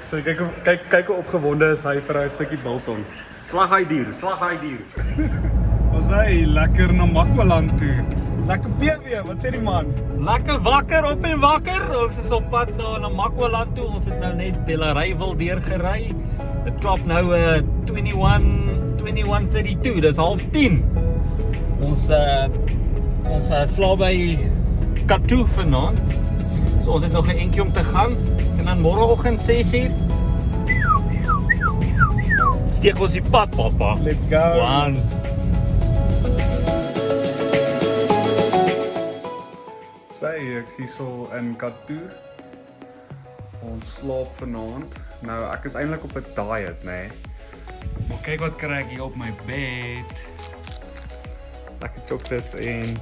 So kyk hoe opgewonde is hy vir hy stukkie biltong. Slag hy dier, slag hy dier. Ons hy lekker na Makwaland toe. Lekker PW, wat sê die man? Lekker wakker op en wakker. Ons is op pad na Makwaland toe. Ons het nou net Delareyville deurgery. Dit klop nou 21:32. Dis 9:30. Ons slaap by Kathu vanaand. So ons het nog 'n entjie om te gaan en dan môreoggend 6:00 steek ons die pad, papa. Let's go. Sy, ek sien so in Kathu. Ons slaap vanaand. Nou, ek is eintlik op 'n diet, nê. Maar kyk wat kry ek hier op my bed. Lekker chocolates en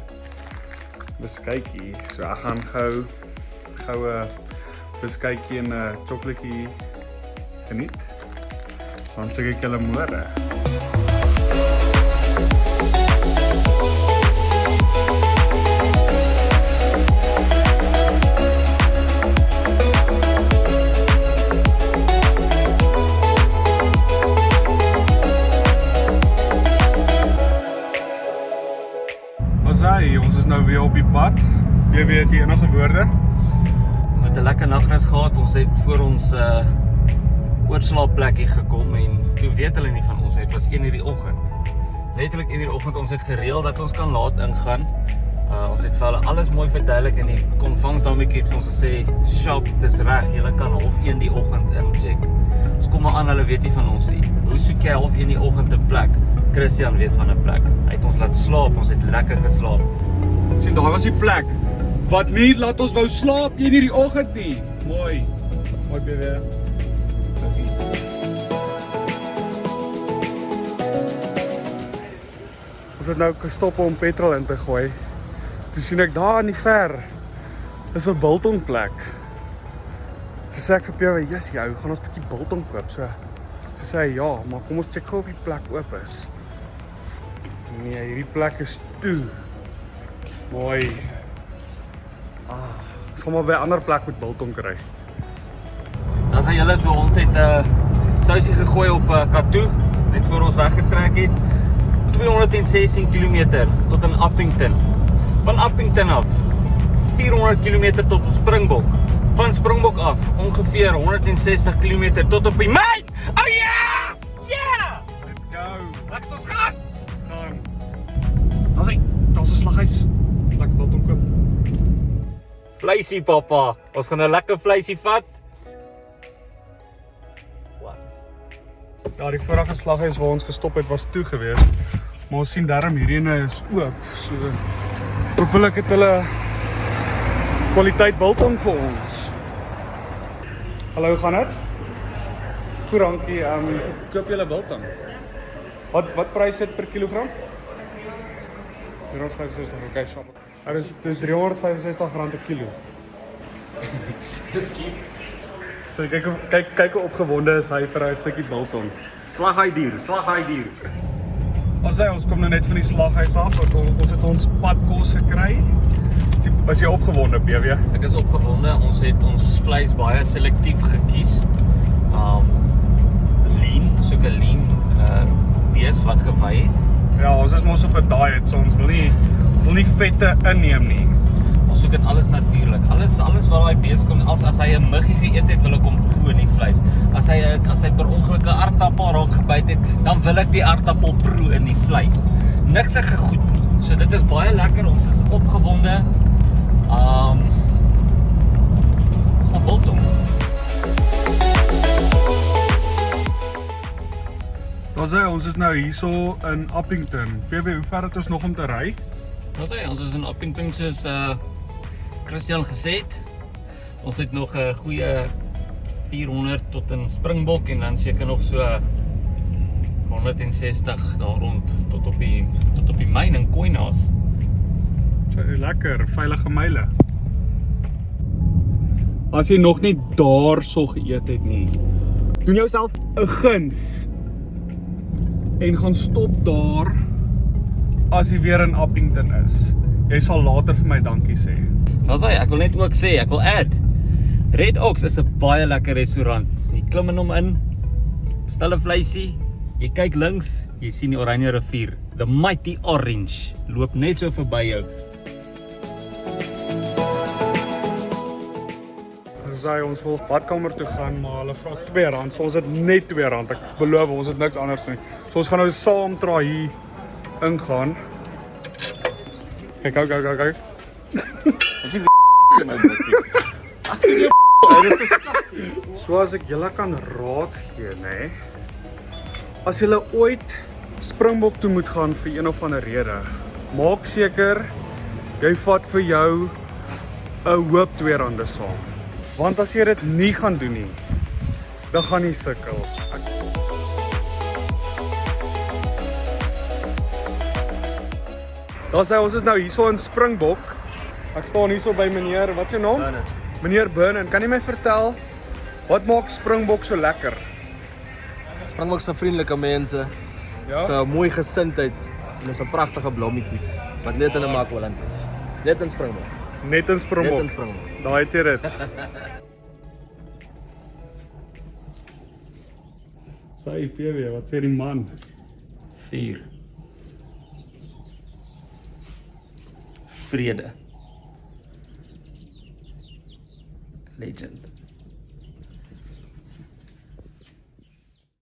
beskuitjie. So ek gaan gou 'n beskuitjie en 'n chocolaatjie geniet. Dan check ek julle môre. Ons is nou weer op die pad. Jy weet die enige woorde. Ons het 'n lekker nagrus gehad. Ons het voor ons oorslaapplekkie gekom en toe weet hulle nie van ons. Dit was 1:00 die oggend. Letterlik 1:00 die oggend. Ons het gereël dat ons kan laat ingaan. Ons het vir hulle alles mooi verduidelik en die kontvangsdametjie het vir ons gesê, "Shop, dis reg. Julle kan 12:30 die oggend incheck." Ons kom maar aan, hulle weet nie van ons nie. Hoe soek jy 12:30 die oggend 'n plek? Christian weet van 'n plek. Hy het ons laat slaap. Ons het lekker geslaap. Sien, daar was die plek. Wat nie laat ons wou slaap 1:00 die oggend nie. Mooi. Mooi weer. Ons het nou gestop om petrol in te gooi. Toe sien ek daar in die ver is 'n biltongplek. Toe sê ek vir PW, "Yes, jou, gaan ons 'n bietjie biltong koop." So sê hy, "Ja, maar kom ons check gou of die plek oop is." Nee, hierdie plek is toe. Mooi. Ons gaan maar by 'n ander plek met biltong kry. Dan sê julle so, ons het sousie gegooi op Kathu, net voor ons weggetrek het. 216 km tot in Appington. Van Appington af 400 km tot op Springbok. Van Springbok af ongeveer 160 km tot op die myn. Oh ja! Ja! Let's go. Laat ons gaan. Ons gaan. Daar's 'n slaghuis. Lekker biltong koop. Vleisie, papa. Ons gaan 'n lekker vleisie vat. Ja, die vorige slaghuis waar ons gestop het was toe gewees. Maar ons sien darm hierdie ene is oop. So hoopelik het hulle kwaliteit biltong vir ons. Hallo, hoe gaan dit? Goed, dankie. Koop julle biltong? Wat prys dit per kilogram? 365, okay, shop. Dis R365 'n kilo. Dis cheap. So kyk hoe opgewonde is hy vir hy stukkie biltong. Slag hy dier, slag hy dier. Ons kom nou net van die slaghuis af. Ons het ons padkos gekry. Was jy opgewonde, PW? Ek is opgewonde. Ons het ons vleis baie selektief gekies. Lean, soek 'n lean bees wat gewy het. Ja, ons is mos op 'n diet, so ons wil nie vette inneem nie. Ons soek dit alles natuurlik. Alles wat daai bees kom, as hy 'n muggie geëet het, wil ek hom proe in die vleis. As hy per ongeluk 'n aardappel raak gebyt het, dan wil ek die aardappel proe in die vleis. Niks is gegoed nie. So dit is baie lekker. Ons is opgewonde. Ons biltong. Ons is nou hierso in Appington. PW, hoe ver het ons nog om te ry? Ons is in Appington soos Christian gesê het. Ons het nog 'n goeie 400 tot in Springbok en dan seker nog so 160 daar rond tot op die myn in Koinas. Lekker, veilige myle. As jy nog nie daarso geëet het nie, doen jouself 'n guns en gaan stop daar as jy weer in Appington is. Jy sal later vir my dankie sê. Ek wil net ook sê, ek wil add. Red Ox is 'n baie lekker restaurant. Die klim in hom in. Bestel 'n vleisie. Jy kyk links, jy sien die Oranje rivier. The Mighty Orange loop net so verby jou. Sy ons wil badkamer toe gaan, maar hulle vra R2, so ons het net R2. Ek beloof ons het niks anders nie. So ons gaan nou saam tra hier ingaan. Kyk. So as ek julle kan raad gee, nê. As julle ooit Springbok toe moet gaan vir een of ander rede, maak seker jy vat vir jou 'n hoop R2 saam. Want as jy dit nie gaan doen nie, dan gaan jy sukkel. Daar sê ons is nou hierso in Springbok. Ek staan hierso by meneer, wat is jou naam? Bernard. Meneer Bernard, kan jy my vertel wat maak Springbok so lekker? Springbok se vriendelike mense, Ja? se mooi gesindheid en is 'n pragtige blommetjies wat net in 'n Makwaland is. Net in Springbok. Net in Springbok. Net in Springbok. Daai het jy dit. Sy PW, wat sê die man? 4. Vrede. Legend.